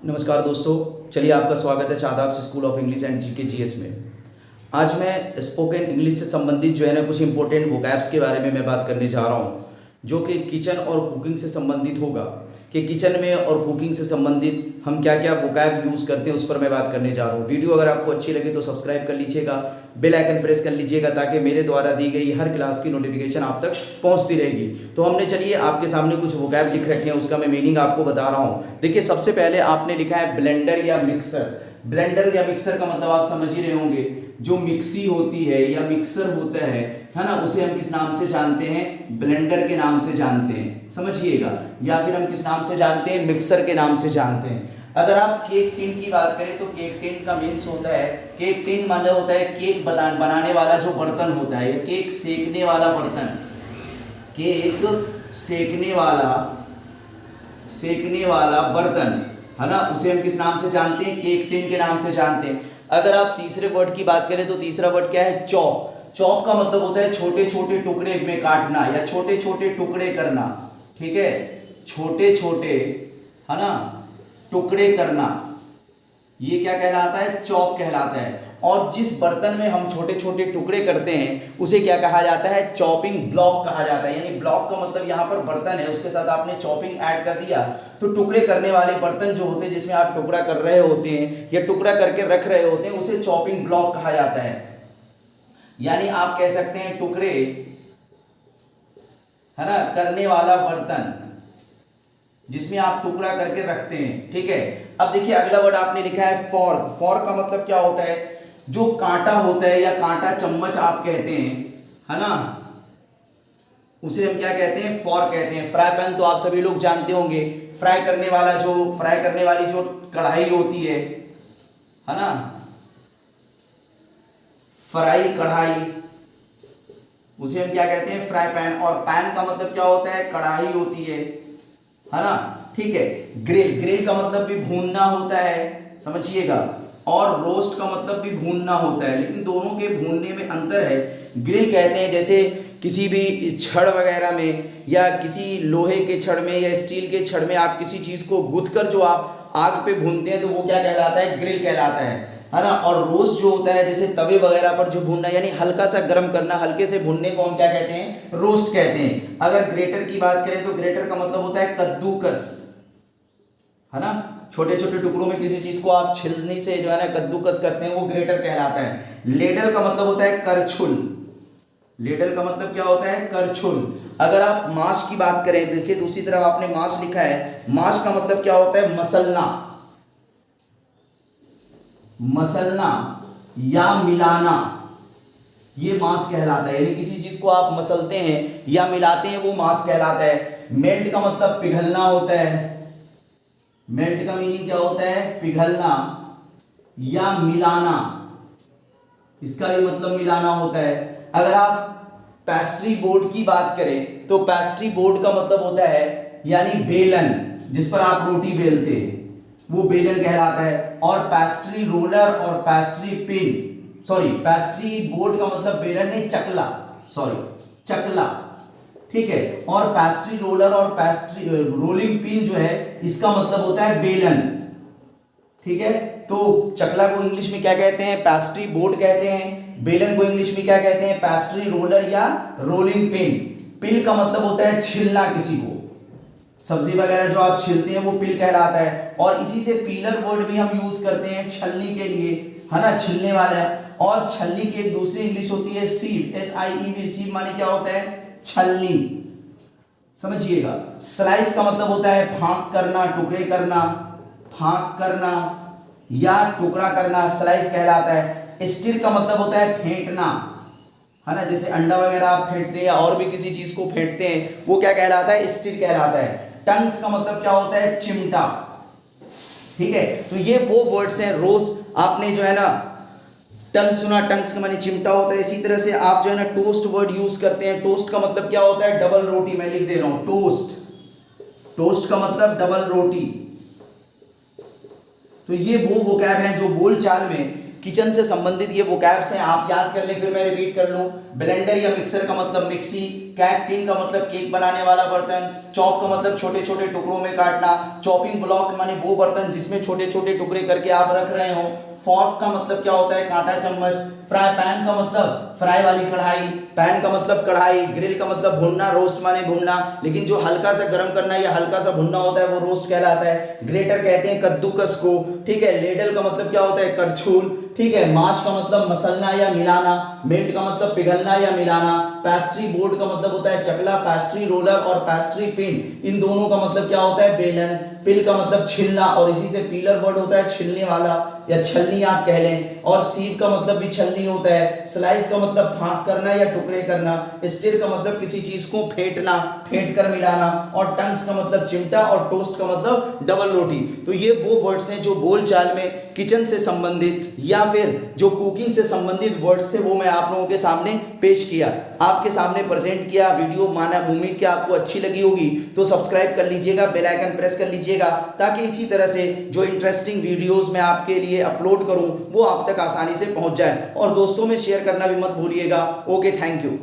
नमस्कार दोस्तों, चलिए आपका स्वागत है शादाब से school of English and GK GS में। आज मैं स्पोकन इंग्लिश से संबंधित जो है ना कुछ इंपॉर्टेंट वोकैब्स के बारे में मैं बात करने जा रहा हूँ, जो कि किचन और कुकिंग से संबंधित होगा। कि किचन में और कुकिंग से संबंधित हम क्या क्या वोकैब यूज़ करते हैं उस पर मैं बात करने जा रहा हूँ। वीडियो अगर आपको अच्छी लगे तो सब्सक्राइब कर लीजिएगा, बेल आइकन प्रेस कर लीजिएगा ताकि मेरे द्वारा दी गई हर क्लास की नोटिफिकेशन आप तक पहुँचती रहेगी। तो हमने चलिए आपके सामने कुछ वोकैब लिख रखे हैं, उसका मैं मीनिंग आपको बता रहा हूँ। देखिए, सबसे पहले आपने लिखा है ब्लेंडर या मिक्सर। ब्लेंडर या मिक्सर का मतलब आप समझ ही रहे होंगे, जो मिक्सी होती है या मिक्सर होता है ना, उसे हम किस नाम से जानते हैं? ब्लेंडर के नाम से जानते हैं, समझिएगा। या फिर हम किस नाम से जानते हैं? मिक्सर के नाम से जानते हैं। अगर आप केक टिन की बात करें तो केक टिन का मीन्स होता है, केक टिन मतलब होता है केक बनाने वाला जो बर्तन होता है, या केक सेकने वाला बर्तन। केक सेकने वाला बर्तन है ना, उसे हम किस नाम से जानते हैं? केक टिन के नाम से जानते हैं। अगर आप तीसरे वर्ड की बात करें तो तीसरा वर्ड क्या है? चॉप। चॉप का मतलब होता है छोटे छोटे टुकड़े में काटना या छोटे छोटे टुकड़े करना। ठीक है, छोटे छोटे है ना टुकड़े करना, ये क्या कहलाता है? चॉप कहलाता है। और जिस बर्तन में हम छोटे छोटे टुकड़े करते हैं उसे क्या कहा जाता है? चॉपिंग ब्लॉक कहा जाता है। यानी ब्लॉक का मतलब यहाँ पर बर्तन है, उसके साथ आपने चॉपिंग ऐड कर दिया तो टुकड़े करने वाले बर्तन जो होते हैं जिसमें आप टुकड़ा कर रहे होते हैं या टुकड़ा करके रख रहे होते हैं उसे चॉपिंग ब्लॉक कहा जाता है। यानी आप कह सकते हैं टुकड़े है ना करने वाला बर्तन जिसमें आप टुकड़ा करके रखते हैं। ठीक है, अब देखिए अगला वर्ड आपने लिखा है फॉर्क। फॉर्क का मतलब क्या होता है? जो कांटा होता है या कांटा चम्मच आप कहते हैं है ना, उसे हम क्या कहते हैं? फॉर्क कहते हैं। फ्राई पैन तो आप सभी लोग जानते होंगे, फ्राई करने वाली जो कढ़ाई होती है ना, फ्राई कढ़ाई, उसे हम क्या कहते हैं? Fry pan. और पैन का मतलब क्या होता है? कढ़ाई होती है ना। ठीक है, ग्रिल, ग्रिल का मतलब भी भूनना होता है, समझिएगा। और रोस्ट का मतलब भी भूनना होता है, लेकिन दोनों के भूनने में अंतर है। ग्रिल कहते हैं जैसे किसी भी छड़ वगैरह में या किसी लोहे के छड़ में या स्टील के छड़ में आप किसी चीज को गुथकर जो आप आग पे भूनते हैं तो वो क्या कहलाता है? ग्रिल कहलाता है ना। और रोस्ट जो होता है जैसे तवे वगैरह पर जो भूनना, यानी हल्का सा गर्म करना, हल्के से भूनने को हम क्या कहते हैं? रोस्ट कहते हैं। अगर ग्रेटर की बात करें तो ग्रेटर का मतलब होता है कद्दूकस, है ना। छोटे छोटे टुकड़ों में किसी चीज को आप छिलनी से जो है ना कद्दूकस करते हैं, वो ग्रेटर कहलाता है। लेडल का मतलब होता है करछुल। लेडल का मतलब क्या होता है? करछुल। अगर आप माश की बात करें, देखिए दूसरी तरफ आपने माश लिखा है, माश का मतलब क्या होता है? मसलना, मसलना या मिलाना, ये मास कहलाता है। यानी किसी चीज को आप मसलते हैं या मिलाते हैं वो मास कहलाता है। मेल्ट का मतलब पिघलना होता है। मेल्ट का मीनिंग क्या होता है? पिघलना या मिलाना, इसका भी मतलब मिलाना होता है। अगर आप पेस्ट्री बोर्ड की बात करें तो पेस्ट्री बोर्ड का मतलब होता है यानी बेलन, जिस पर आप रोटी बेलते हैं, वो बेलन कहलाता है। और पेस्ट्री रोलर और pastry pin, sorry pastry board का मतलब बेलन नहीं, चकला, सॉरी चकला। ठीक है, और पेस्ट्री रोलर और पेस्ट्री रोलिंग पिन जो है इसका मतलब होता है बेलन। ठीक है, तो चकला को इंग्लिश में क्या कहते हैं? पेस्ट्री बोर्ड कहते हैं। बेलन को इंग्लिश में क्या कहते हैं? पेस्ट्री रोलर या रोलिंग पिन। पिल का मतलब होता है छिलना, किसी को सब्जी वगैरह जो आप छिलते हैं वो पिल कहलाता है। और इसी से पीलर वर्ड भी हम यूज करते हैं छलनी के लिए, है ना, छिलने वाला। और छलनी की एक दूसरी इंग्लिश होती है सीव, SIEV। सीव माने क्या होता है? छलनी, समझिएगा। स्लाइस का मतलब होता है फांक करना, टुकड़े करना, फांक करना या टुकड़ा करना स्लाइस कहलाता है। स्टीर का मतलब होता है फेंटना, है ना, जैसे अंडा वगैरह आप फेंटते हैं या और भी किसी चीज को फेंटते हैं वो क्या कहलाता है? स्टीर कहलाता है। टंग्स का मतलब क्या होता है? चिमटा। ठीक है, तो ये वो वर्ड्स हैं। रोज आपने जो है ना टंग सुना, टंग्स का माने चिमटा होता है। इसी तरह से आप जो है ना टोस्ट वर्ड यूज करते हैं। टोस्ट का मतलब क्या होता है? डबल रोटी। मैं लिख दे रहा हूं टोस्ट, टोस्ट का मतलब डबल रोटी। तो ये वो वोकैब हैं जो बोलचाल में किचन से संबंधित ये वोकैब्स हैं, आप याद कर लें, फिर मैं रिपीट कर लूं। ब्लेंडर या मिक्सर का मतलब मिक्सी, केक टिन का मतलब केक बनाने वाला बर्तन, चॉप का मतलब छोटे छोटे टुकड़ों में काटना, चॉपिंग ब्लॉक माने वो बर्तन जिसमें छोटे छोटे टुकड़े करके आप रख रहे हो, फॉर्क का मतलब क्या होता है, कांटा चम्मच, फ्राई पैन का मतलब फ्राई वाली कढ़ाई, पैन का मतलब कढ़ाई, ग्रिल का मतलब भुनना, रोस्ट माने भुनना, लेकिन जो हल्का सा गर्म करना या हल्का सा भुनना होता है वो रोस्ट कहलाता है। ग्रेटर कहते हैं कद्दूकस को, ठीक है। लेडल का मतलब क्या होता है, करछूल, ठीक है। माश का मतलब मसलना या मिलाना, मेल्ट का मतलब पिघलना या मिलाना, पेस्ट्री बोर्ड का मतलब होता है चकला, पेस्ट्री रोलर और पेस्ट्री पिन, इन दोनों का मतलब क्या होता है, बेलन। पिल का मतलब छिलना और इसी से पीलर वर्ड होता है छिलने वाला या छलनी आप कह लें, और सीव का मतलब भी छलनी होता है। स्लाइस का मतलब फांक करना या टुकड़े करना, स्टिर का मतलब किसी चीज को फेंटना, फेंट कर मिलाना, और टंग्स का मतलब चिमटा, और टोस्ट का मतलब डबल रोटी। तो ये वो वर्ड्स हैं जो बोलचाल में किचन से संबंधित या फिर जो कुकिंग से संबंधित वर्ड्स थे वो मैं आप लोगों के सामने पेश किया, आपके सामने प्रेजेंट किया। वीडियो माना उम्मीद कि आपको अच्छी लगी होगी, तो सब्सक्राइब कर लीजिएगा, बेल आइकन प्रेस कर लीजिएगा, ताकि इसी तरह से जो इंटरेस्टिंग वीडियोस मैं आपके लिए अपलोड करूं वो आप तक आसानी से पहुंच जाए। और दोस्तों में शेयर करना भी मत भूलिएगा। Okay, thank you.